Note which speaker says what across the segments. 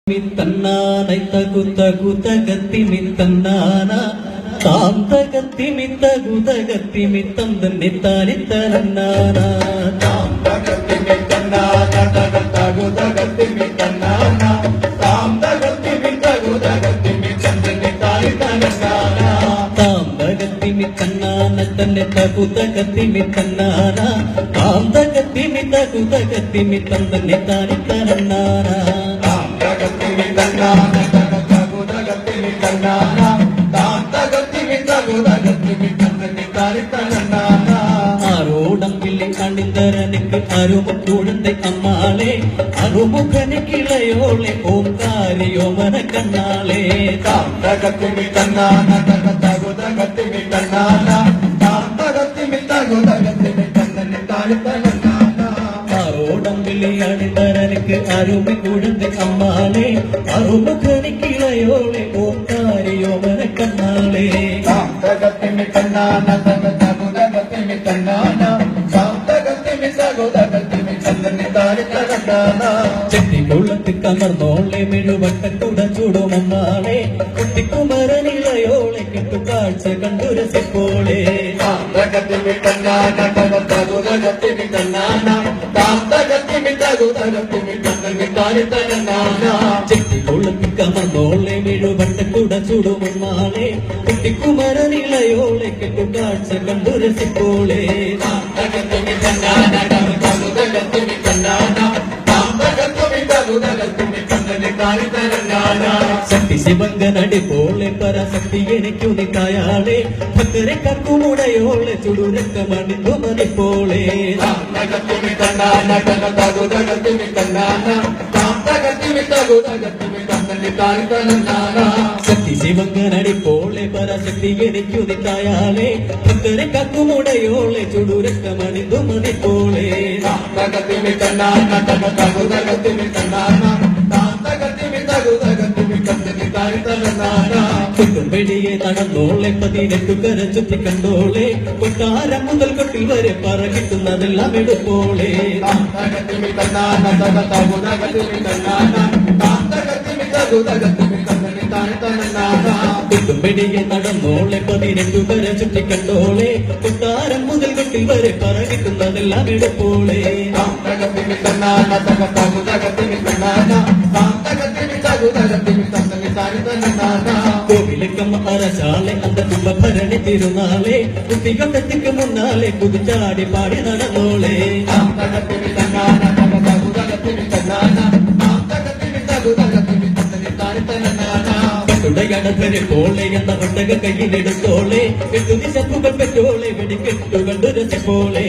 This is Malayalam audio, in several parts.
Speaker 1: మిత్తన్నానై తగు తగు తగతి మిత్తన్నాన తాం తగతి మిత్తగు తగతి మిత్తం దన్నిత్తానిత్తనన్నాన
Speaker 2: తాం తగతి మిత్తన్నాన తగ తగు తగతి మిత్తన్నాన తాం తగతి మిత్తగు తగతి మిత్తం దన్నిత్తానిత్తనన్నాన
Speaker 1: తాం తగతి మిత్తన్నాన తన్నె తగు తగతి మిత్తన్నాన తాం తగతి మిత్తగు తగతి మిత్తం దన్నిత్తానిత్తనన్నాన ആരോടമ്പിള്ളി അണിന്തരനിക്ക് അരുമുക്കുഴந்தை അമ്മാളെ അറുമുഖനിക്കിളയോളെ ഓംകാരിയോമന കണ്ണാളെ ആരോടമ്പിള്ളി അണിന്തരനിക്ക് അരുമുക്കുഴந்தை അമ്മാളെ അറുമുഖനിക്കിളയോളെ ഓംകാരിയോമന കണ്ണാളെ ചെട്ടിക്കുളത്ത് കമർന്നോളെ മെഴുവട്ടക്കുട ചൂടുമമ്മാളെ കുട്ടിക്കുമരനിളയോളെ കിട്ടുകാഴ്ച കണ്ടു രസിപ്പോളെ ചെട്ടിക്കുളത്ത് കമർന്നോളെ മെഴുവട്ടക്കുട ചൂടുമമ്മാളെ കുട്ടിക്കുമരനിളയോളെ കിട്ടുകാഴ്ച കണ്ടു രസിപ്പോളെ ശക്തി ശിവങ്കനടി പോലെ പരാശക്തി എനിക്കു നിക്കായാളെ ഭക്തരെ കക്കുമുടയോളെ ചുടുരക്ക മണിന്തു മണിപ്പോളെ ശക്തി ശിവങ്കനടി പോലെ പരാശക്തി എനിക്കു നിക്കായാളെ ഭക്തരെ കക്കുമുടയോളെ ചുടുരക്ക മണിന്തു മണിപ്പോളെ വെളിയെ നടന്നോളെ 18 കര ചുറ്റി കണ്ടോളെ കൊട്ടാരം മുതൽ കൊട്ടിൽ വരെ പറകിട്ടുന്നതെല്ലാം എടുപ്പോളെ വെളിയെ നടന്നോളെ 18 കര ചുറ്റി കണ്ടോളെ കൊട്ടാരം മുതൽ കൊട്ടിൽ വരെ പറകിട്ടുന്നതെല്ലാം എടുപ്പോളെ കോവിലക്കമ്മ അരശാലെ അന്ത കുംഭഭരണി തിരുനാളെ കുട്ടികണ്ടത്തിക്ക് മുന്നാലെ കുതിച്ചാടി പാടി നടന്നോളെ ടയടധരെ പോലെ എന്ന വട്ടക കയ്യിലെടുത്തോളെ എട്ടുതി ശത്രുക്കൾ പെറ്റോളെ വെടിക്കെട്ടു കണ്ടു രസിപ്പോളെ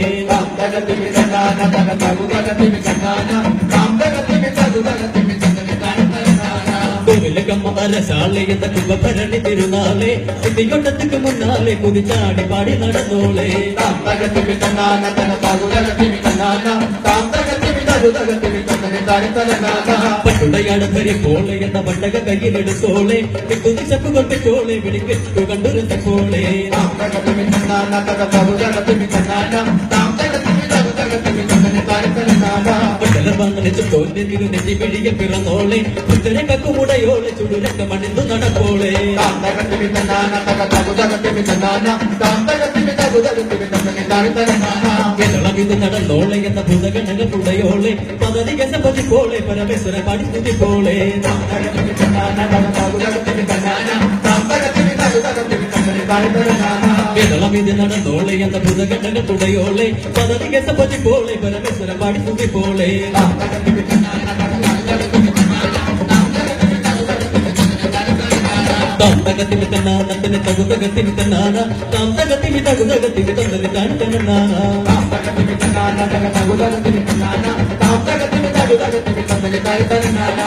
Speaker 1: കോവിലക്കമ്മ അരശാലെ എന്ന കുംഭഭരണി തിരുനാളെ കുട്ടികൊണ്ടത്തിക്ക് മുന്നാലെ കുതിച്ചാടി പാടി നടന്നോളെ പട്ടുടയാടധരെ പോലെ എന്ന വട്ടക കയ്യിലെടുത്തോളെ എട്ടുതി ശത്രുക്കൾ പെറ്റോളെ വെടിക്കെട്ടു കണ്ടു രസിപ്പോളെ നെറ്റിപിഴിയെ പിറന്നോളെ പുത്തനെ കക്കുമുടയോളെ ചുടുരക്ക മണിന്തു നടപ്പോളെ കേരളമിത് നടന്നോളെ എന്ന ഭൂതഗണങ്ങൾ ഉടയോളെ പദവിക സമ്പതിപ്പോളെ പരമേശ്വര പാടി സ്തുതിപ്പോളെ കേരളമിത് നടന്നോളെ എന്ന ഭൂതഗണങ്ങൾ ഉടയോളെ പദവിക സമ്പതിപ്പോളെ പരമേശ്വര പാടി സ്തുതിപ്പോളെ താന്തകത്തിമി തന്നാനത്തിന് തകുതകത്തിമി തന്നാന താന്തകത്തിമി തകുതകത്തിമി തന്നതി താഴ്ത്തനാന താന്തകത്തിമി തന്നാന തകുതകത്തിമി തന്നാന താന്തകത്തിമി തകുതകത്തിമി തന്നതി താഴ്ത്തനാന